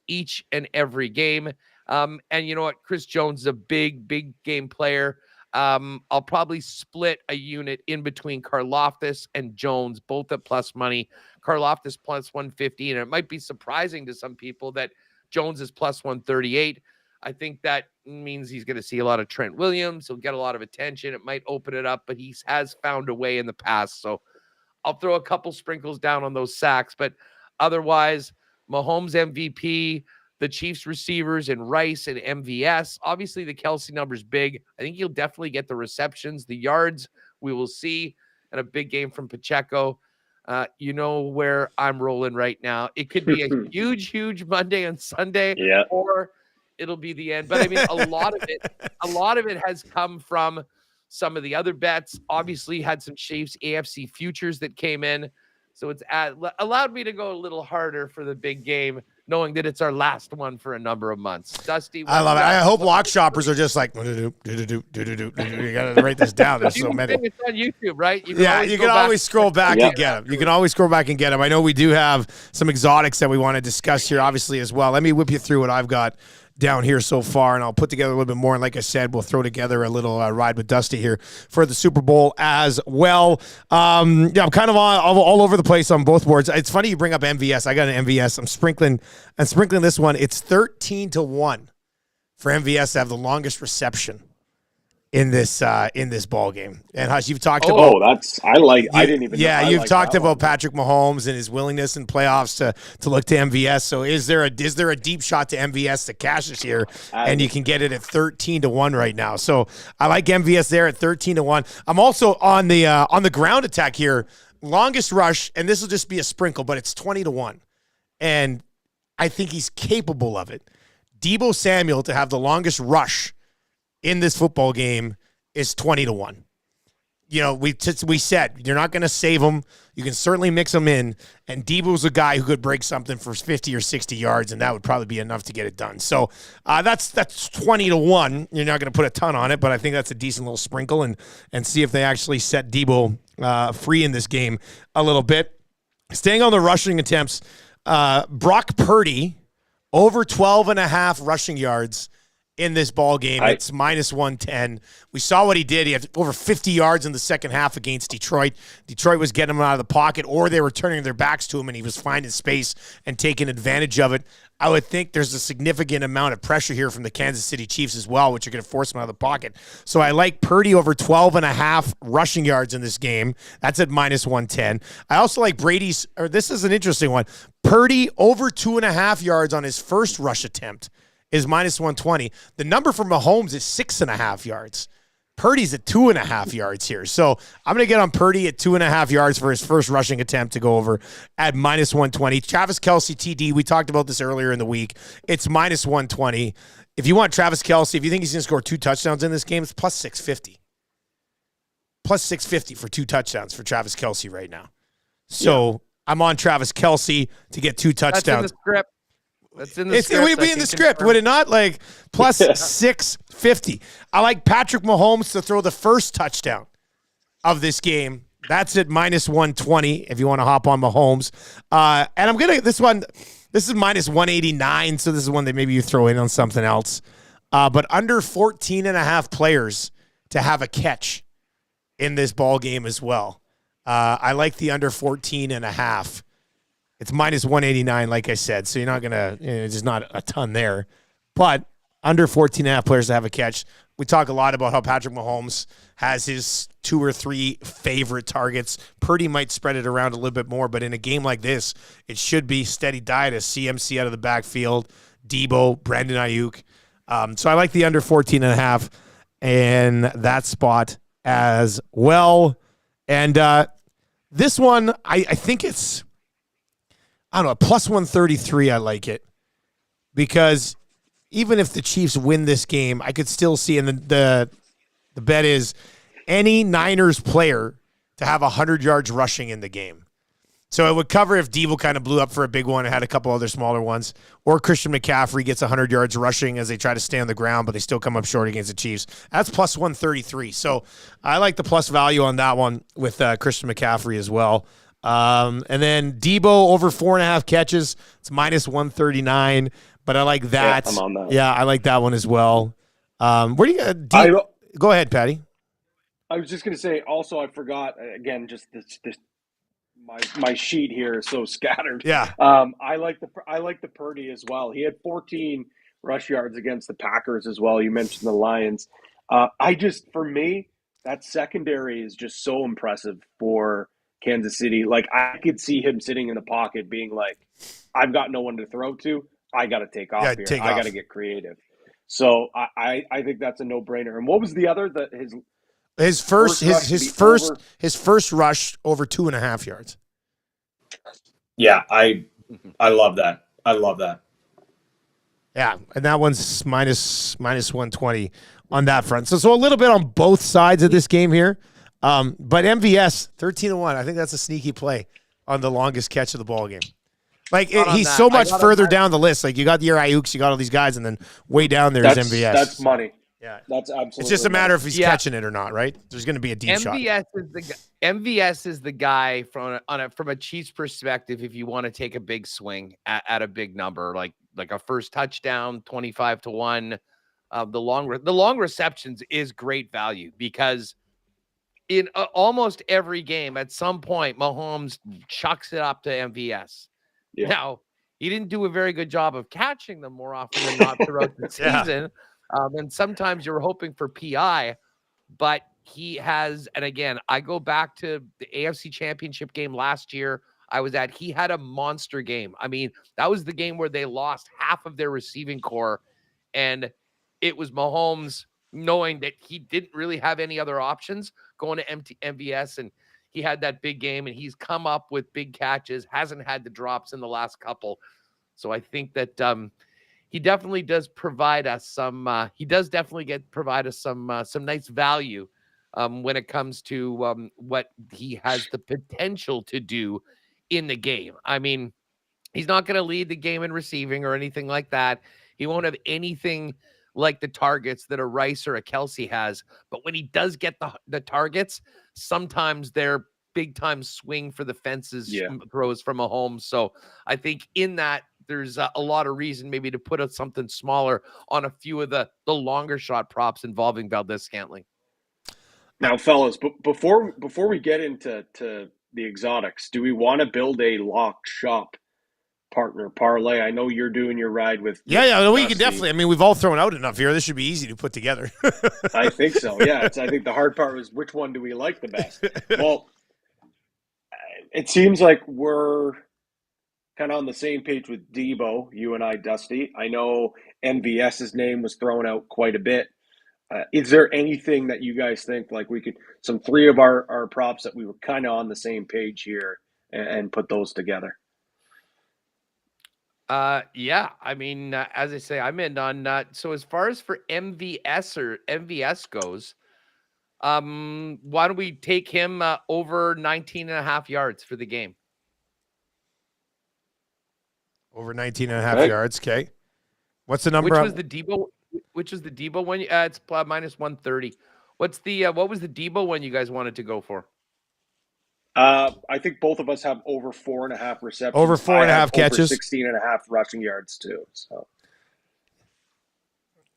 each and every game. And you know what? Chris Jones is a big game player. I'll probably split a unit in between Karlaftis and Jones, both at plus money. Karlaftis plus 150, and it might be surprising to some people that Jones is plus 138. I think that means he's going to see a lot of Trent Williams. He'll get a lot of attention. It might open it up, but he has found a way in the past. So I'll throw a couple sprinkles down on those sacks. But otherwise, Mahomes MVP, the Chiefs receivers and Rice and MVS. Obviously, the Kelsey number's big. I think he'll definitely get the receptions, the yards we will see, and a big game from Pacheco. You know where I'm rolling right now. It could be a huge Monday and Sunday, or it'll be the end. But I mean, a lot of it has come from some of the other bets. Obviously, had some Chiefs AFC futures that came in, so it's allowed me to go a little harder for the big game, knowing that it's our last one for a number of months. Dusty, I love it. I hope lock shoppers are just like, you got to write this down. There's so many. It's on YouTube, right? You can always scroll back and get them. You can always scroll back and get them. I know we do have some exotics that we want to discuss here, obviously, as well. Let me whip you through what I've got down here so far, and I'll put together a little bit more. And like I said, we'll throw together a little ride with Dusty here for the Super Bowl as well. I'm kind of all over the place on both boards. It's funny you bring up MVS. I got an MVS. I'm sprinkling this one. It's 13-1 for MVS to have the longest reception in this ball game. And Hush, you've talked about. I didn't even. Yeah, you've talked about Patrick Mahomes and his willingness in playoffs to look to MVS. So is there a deep shot to MVS to cash this year? And you can get it at 13-1 right now. So I like MVS there at 13-1. I'm also on the ground attack here. Longest rush, and this will just be a sprinkle, but it's 20-1. And I think he's capable of it. Deebo Samuel to have the longest rush in this football game is 20-1. You know, we said you're not going to save him. You can certainly mix him in. And Deebo's a guy who could break something for 50 or 60 yards, and that would probably be enough to get it done. So that's 20-1. You're not going to put a ton on it, but I think that's a decent little sprinkle and see if they actually set Deebo free in this game a little bit. Staying on the rushing attempts, Brock Purdy over 12.5 rushing yards in this ball game. It's minus 110. We saw what he did. He had over 50 yards in the second half against Detroit. Detroit was getting him out of the pocket, or they were turning their backs to him, and he was finding space and taking advantage of it. I would think there's a significant amount of pressure here from the Kansas City Chiefs as well, which are going to force him out of the pocket. So I like Purdy over 12.5 rushing yards in this game. That's at minus 110. I also like this is an interesting one. Purdy over 2.5 yards on his first rush attempt is minus 120. The number for Mahomes is 6.5 yards. Purdy's at 2.5 yards here. So I'm going to get on Purdy at 2.5 yards for his first rushing attempt to go over at minus 120. Travis Kelce TD, we talked about this earlier in the week. It's minus 120. If you want Travis Kelce, if you think he's going to score 2 touchdowns in this game, it's plus 650. Plus 650 for 2 touchdowns for Travis Kelce right now. So I'm on Travis Kelce to get 2 touchdowns. That's in the script. That's in the It script. would be I in the can script, confirm. would it not? Like plus 650. I like Patrick Mahomes to throw the first touchdown of this game. That's at minus 120 if you want to hop on Mahomes. And I'm going to, this is minus 189, so this is one that maybe you throw in on something else. But under 14 and a half players to have a catch in this ball game as well. I like the under 14 and a half. It's minus 189, like I said, so you're not going to, there's not a ton there. But under 14 and a half players to have a catch. We talk a lot about how Patrick Mahomes has his 2 or 3 favorite targets. Purdy might spread it around a little bit more, but in a game like this, it should be steady diet of CMC out of the backfield, Debo, Brandon Ayuk. So I like the under 14 and a half in that spot as well. And this one, I think it's, I don't know, plus 133, I like it. Because even if the Chiefs win this game, I could still see, and the bet is any Niners player to have 100 yards rushing in the game. So it would cover if Debo kind of blew up for a big one and had a couple other smaller ones, or Christian McCaffrey gets 100 yards rushing as they try to stay on the ground, but they still come up short against the Chiefs. That's plus 133. So I like the plus value on that one with Christian McCaffrey as well. And then Debo over 4.5 catches. It's minus 139, but I like that. Yeah, I'm on that. Yeah, I like that one as well. Where do you go ahead, Patty? I was just going to say, also, I forgot, again, just this my sheet here is so scattered. Yeah. I like the Purdy as well. He had 14 rush yards against the Packers as well. You mentioned the Lions. For me, that secondary is just so impressive for Kansas City. Like, I could see him sitting in the pocket being like, I've got no one to throw to. I got to take off here. I got to get creative. So I think that's a no-brainer. And what was the other? His first rush over 2.5 yards. Yeah, I love that. I love that. Yeah, and that one's minus 120 on that front. So a little bit on both sides of this game here. But MVS 13-1. I think that's a sneaky play on the longest catch of the ball game. Like he's so much further down the list. Like you got your Ayuks, you got all these guys, and then way down there is MVS. That's money. Yeah, that's absolutely. It's just a matter if he's catching it or not, right? There's going to be a deep shot. MVS is the guy from a Chiefs perspective. If you want to take a big swing at a big number, like a first touchdown, 25-1, the long receptions is great value because in almost every game, at some point, Mahomes chucks it up to MVS. Yeah. Now, he didn't do a very good job of catching them more often than not throughout the season. And sometimes you're hoping for PI, but he has, and again, I go back to the AFC Championship game last year he had a monster game. I mean, that was the game where they lost half of their receiving core, and it was Mahomes knowing that he didn't really have any other options going to MVS, and he had that big game, and he's come up with big catches, hasn't had the drops in the last couple. So I think that he definitely does provide us some some nice value when it comes to what he has the potential to do in the game. I mean, he's not going to lead the game in receiving or anything like that. He won't have anything like the targets that a Rice or a Kelsey has. But when he does get the targets, sometimes they're big time swing for the fences throws from Mahomes. So I think in that there's a lot of reason maybe to put out something smaller on a few of the longer shot props involving Valdez-Scantling. Now, fellas, before we get into the exotics, do we want to build a lock shop partner parlay? I know you're doing your ride with we can definitely. I mean, we've all thrown out enough here. This should be easy to put together. I think so. Yeah, I think the hard part was which one do we like the best? Well, it seems like we're kind of on the same page with Debo, you and I, Dusty. I know MVS's name was thrown out quite a bit. Is there anything that you guys think like we could, some 3 of our props that we were kind of on the same page here and put those together? Yeah, I mean, as I say, I'm in on, so as far as for MVS goes, why don't we take him over 19.5 yards for the game? Over 19.5 Okay. yards. Okay. What's the number? Which was the Debo? Which was the Debo one? It's minus 130. What's the what was the Debo one you guys wanted to go for? I think both of us have over 4.5 receptions. Over I have 4.5 over catches. 16.5 rushing yards too. So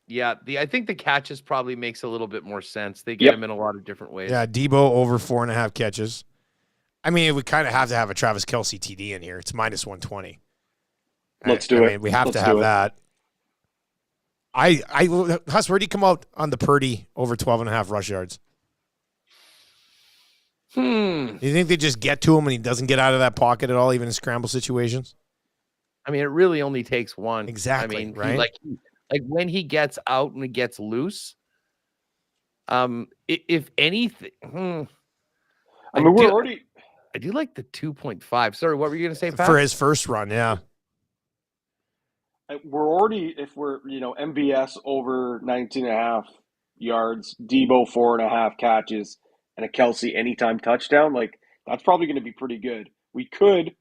Yeah, I think the catches probably makes a little bit more sense. They get Yep. him in a lot of different ways. Yeah, Debo over 4.5 catches. I mean, we kind of have to have a Travis Kelce TD in here. It's minus 120. let's do it. I mean, we have Let's to have do it. that. Huss, where do you come out on the Purdy over 12.5 rush yards? Hmm. Do you think they just get to him and he doesn't get out of that pocket at all, even in scramble situations? I mean, it really only takes one. Exactly, I mean, right? like when he gets out and he gets loose. If anything, I mean, I do like the 2.5. Sorry, what were you going to say, Pat? For his first run, yeah. we're already, if we're, MBS over 19.5 yards, Debo 4.5 catches, and a Kelsey anytime touchdown, like that's probably going to be pretty good. We could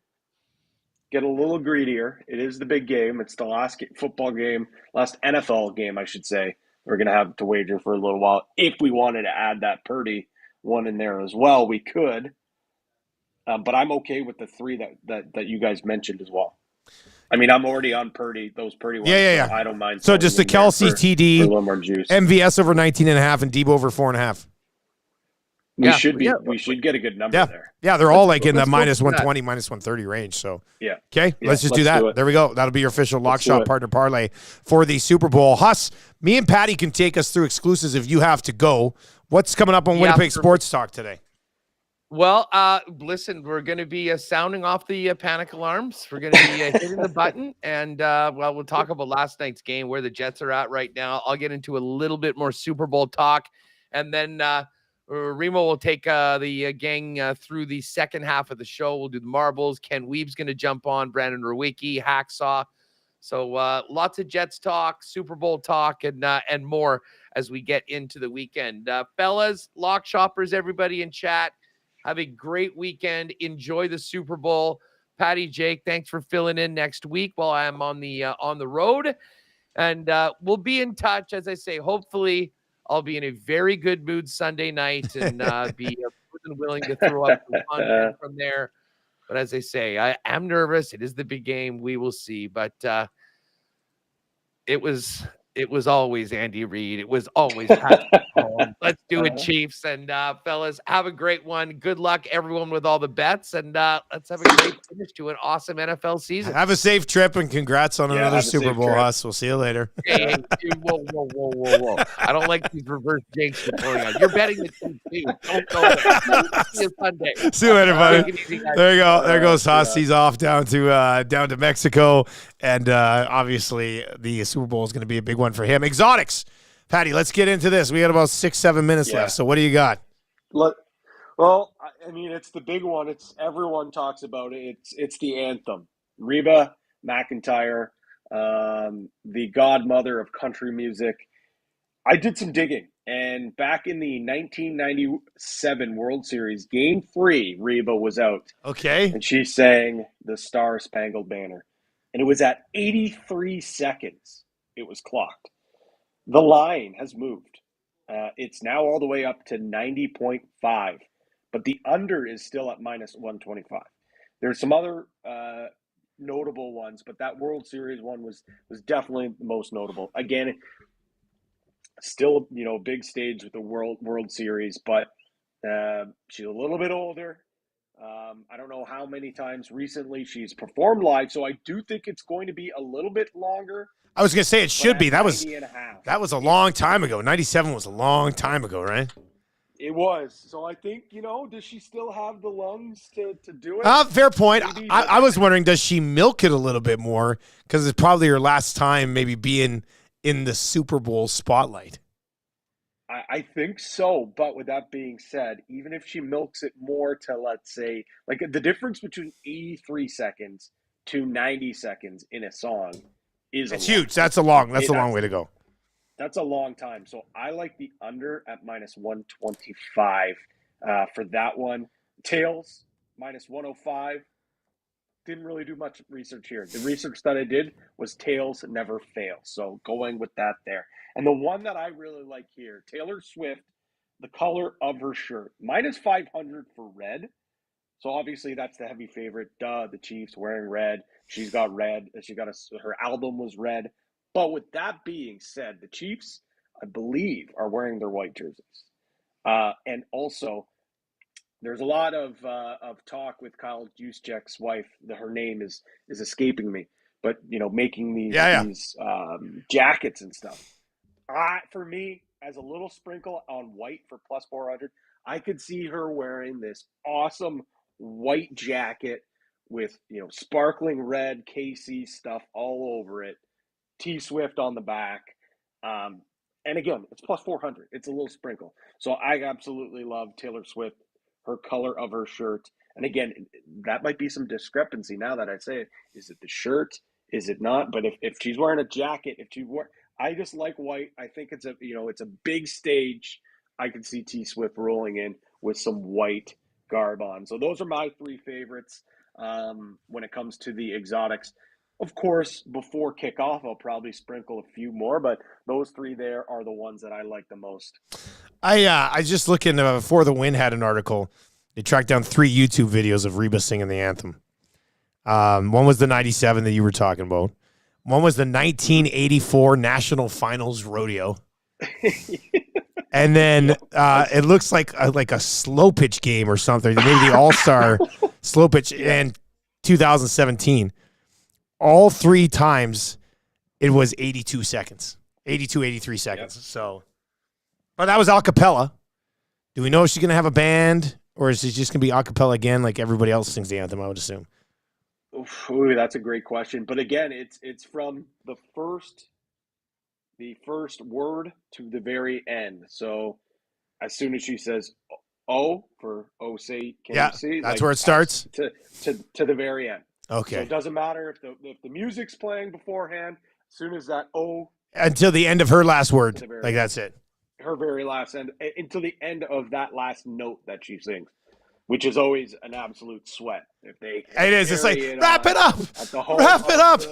get a little greedier. It is the big game. It's the last football game, last NFL game, I should say. We're going to have to wager for a little while. If we wanted to add that Purdy one in there as well, we could. But I'm okay with the three that you guys mentioned as well. I mean, I'm already on those Purdy ones. Yeah. So I don't mind. So just the Kelsey for TD, a little more juice. MVS over 19.5, and Debo over 4.5. We should get a good number there. Yeah, they're all like in the let's go minus for that. 120, minus 130 range. So Yeah. okay, let's just do let's that. do it. There we go. That'll be your official lock Let's do shot it. partner parlay for the Super Bowl. Huss, me and Patty can take us through exclusives if you have to go. What's coming up on Winnipeg Sports Talk today? Well, listen, we're going to be sounding off the panic alarms. We're going to be hitting the button, and we'll talk about last night's game, where the Jets are at right now. I'll get into a little bit more Super Bowl talk, and then Remo will take the gang through the second half of the show. We'll do the marbles. Ken Weeb's going to jump on, Brandon Rewicki, Hacksaw. So lots of Jets talk, Super Bowl talk, and more as we get into the weekend. Fellas, lock shoppers, everybody in chat, have a great weekend. Enjoy the Super Bowl. Patty, Jake, thanks for filling in next week while I am on the road. And we'll be in touch. As I say, hopefully I'll be in a very good mood Sunday night and be more than willing to throw up some content from there. But as I say, I am nervous. It is the big game. We will see. But it was always Andy Reid. It was always Patrick Mahomes. Let's do it, Chiefs. And fellas, have a great one. Good luck, everyone, with all the bets. And let's have a great finish to an awesome NFL season. Have a safe trip and congrats on another Super Bowl, Huss. We'll see you later. Hey, dude, whoa. I don't like these reverse jinx you're pulling on. You're betting the team, too. Don't go there. See you Sunday. See you later, buddy. Take it easy, guys. There you go. There goes Huss. He's off down to Mexico. And obviously, the Super Bowl is going to be a big one for him. Exotics. Patty, let's get into this. We got about 6-7 minutes left. So what do you got? Well, I mean, it's the big one. It's everyone talks about it. It's the anthem. Reba McEntire, the godmother of country music. I did some digging, and back in the 1997 World Series, Game 3, Reba was out. Okay. And she sang the Star Spangled Banner. And it was at 83 seconds it was clocked. The line has moved. It's now all the way up to 90.5, but the under is still at minus 125. There's some other notable ones, but that World Series one was definitely the most notable. Again, still, big stage with the World Series, but she's a little bit older. I don't know how many times recently she's performed live, so I do think it's going to be a little bit longer. I was going to say it should be. That was a long time ago. 97 was a long time ago, right? It was. So I think, does she still have the lungs to do it? Fair point. Maybe, I was wondering, does she milk it a little bit more? Because it's probably her last time maybe being in the Super Bowl spotlight. I think so. But with that being said, even if she milks it more to, let's say, like the difference between 83 seconds to 90 seconds in a song is huge. That's a long way to go. That's a long time. So I like the under at minus 125 for that one. Tails, minus 105. didn't really do much research here. The research that I did was tails never fail. So going with that there. And the one that I really like here, Taylor Swift, the color of her shirt, -500 for red. So obviously that's the heavy favorite. Duh, the Chiefs wearing red. She's got red. Her album was red. But with that being said, the Chiefs, I believe, are wearing their white jerseys. And also, there's a lot of talk with Kyle Juszczyk's wife. Her name is escaping me, but making these jackets and stuff. For me, as a little sprinkle on white for +400, I could see her wearing this awesome white jacket with sparkling red KC stuff all over it, T Swift on the back. And again, it's +400. It's a little sprinkle. So I absolutely love Taylor Swift, her color of her shirt. And again, that might be some discrepancy now that I say it. Is it the shirt? Is it not? But if she's wearing a jacket, I just like white. I think it's a big stage. I could see T Swift rolling in with some white garb on. So those are my three favorites when it comes to the exotics. Of course, before kickoff, I'll probably sprinkle a few more, but those three there are the ones that I like the most. I just looking before the Win had an article. They tracked down 3 YouTube videos of Reba singing the anthem. One was the 97 that you were talking about. One was the 1984 National Finals Rodeo. And then it looks like a slow pitch game or something. Maybe the All-Star slow pitch in 2017. All 3 times it was 82 seconds. 82, 83 seconds. Yep. So, but that was a cappella. Do we know if she's going to have a band, or is it just going to be a cappella again like everybody else sings the anthem, I would assume? Ooh, that's a great question. But again, it's from the first word to the very end. So as soon as she says "oh" for "oh, say, can you see?" That's where it starts to the very end. Okay. So it doesn't matter if the music's playing beforehand. As soon as that "oh" until the end of her last word, like that's it. Her very last end, until the end of that last note that she sings, which is always an absolute sweat. It is. It's like wrap it up. Wrap it up.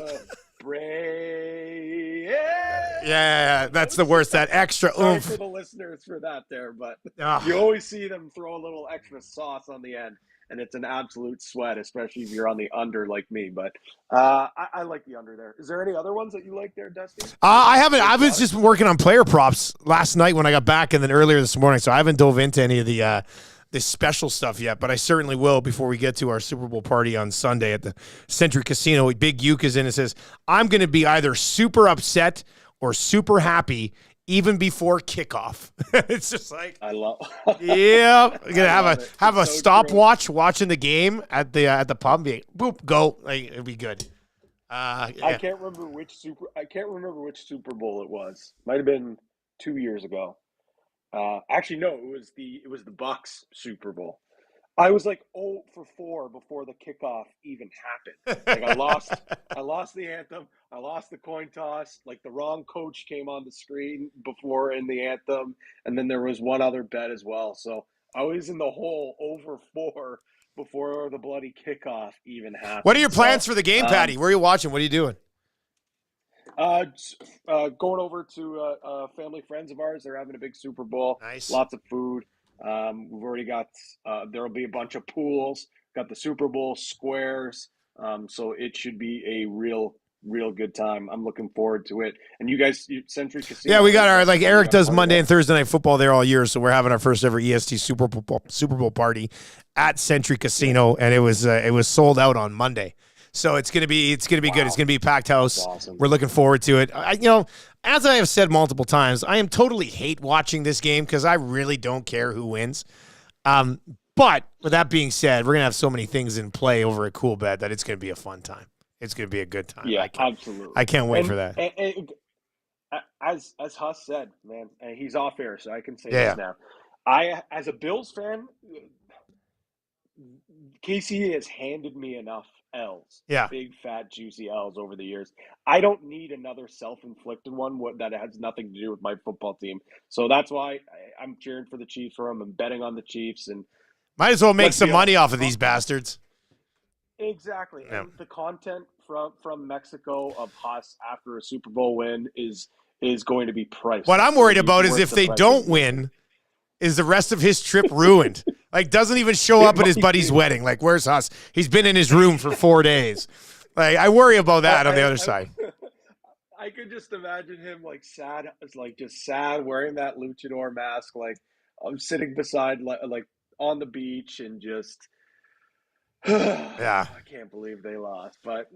Yeah, that's the worst. That extra oomph. Sorry for the listeners for that there, but you always see them throw a little extra sauce on the end, and it's an absolute sweat, especially if you're on the under like me. But I like the under there. Is there any other ones that you like there, Dusty? I haven't. I was just working on player props last night when I got back, and then earlier this morning, so I haven't dove into any of the special stuff yet, but I certainly will before we get to our Super Bowl party on Sunday at the Century Casino. Big Uke is in and says, I'm going to be either super upset or super happy even before kickoff. It's just like, I love. Yeah, we're gonna have a stopwatch watching the game at the pub. Be boop, go. Like, it'd be good. Yeah. I can't remember which Super Bowl it was. Might have been 2 years ago. Actually, no, it was the Bucks Super Bowl. I was like 0 for 4 before the kickoff even happened. Like I lost the anthem. I lost the coin toss. Like the wrong coach came on the screen before in the anthem, and then there was one other bet as well. So I was in the hole over 4 before the bloody kickoff even happened. What are your plans for the game, Patty? Where are you watching? What are you doing? Going over to family friends of ours. They're having a big Super Bowl. Nice. Lots of food. We've already got, there'll be a bunch of pools, got the Super Bowl squares. So it should be a real good time. I'm looking forward to it. And you guys, Century Casino. Yeah, we got our, like Eric does Monday and Thursday night football there all year. So we're having our first ever EST Super Bowl party at Century Casino. And it was sold out on Monday. So it's gonna be good. It's gonna be a packed house. Awesome. We're looking forward to it. As I have said multiple times, I am totally hate watching this game because I really don't care who wins. But with that being said, we're gonna have so many things in play over at Cool Bet that it's gonna be a fun time. It's gonna be a good time. Yeah, absolutely. I can't wait for that. And as Huss said, man, and he's off air, so I can say this now. I, as a Bills fan, KC has handed me enough L's. Yeah. Big, fat, juicy L's over the years. I don't need another self-inflicted one that has nothing to do with my football team. So that's why I'm cheering for the Chiefs for them. I'm betting on the Chiefs. And might as well make some money off of these bastards. Exactly. Yeah. And the content from Mexico of Huss after a Super Bowl win is going to be priceless. What I'm worried It'll be about is worth if the they price of don't admission. win, is the rest of his trip ruined? Like, doesn't even show up at his buddy's wedding. Like, where's Huss? He's been in his room for 4 days. Like, I worry about that on the other side. I could just imagine him like sad, like just sad, wearing that luchador mask. Like I'm sitting beside, like on the beach, and just Yeah. I can't believe they lost, but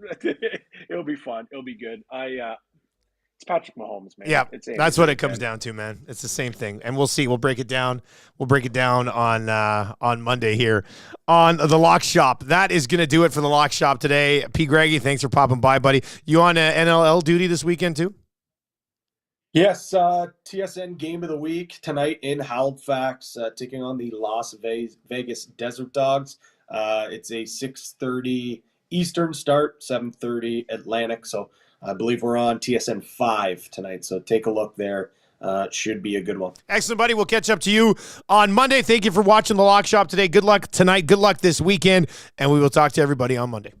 it'll be fun. It'll be good. It's Patrick Mahomes, man. Yeah, It's Andy that's what Reid, it comes man. down to, man. It's the same thing, and we'll see. We'll break it down. We'll break it down on Monday here on the Lock Shop. That is going to do it for the Lock Shop today. P. Greggy, thanks for popping by, buddy. You on NLL duty this weekend too? Yes, TSN Game of the Week tonight in Halifax, taking on the Las Vegas Desert Dogs. It's a 6:30 Eastern start, 7:30 Atlantic. So I believe we're on TSN 5 tonight. So take a look there. It should be a good one. Excellent, buddy. We'll catch up to you on Monday. Thank you for watching the Lock Shop today. Good luck tonight. Good luck this weekend, and we will talk to everybody on Monday.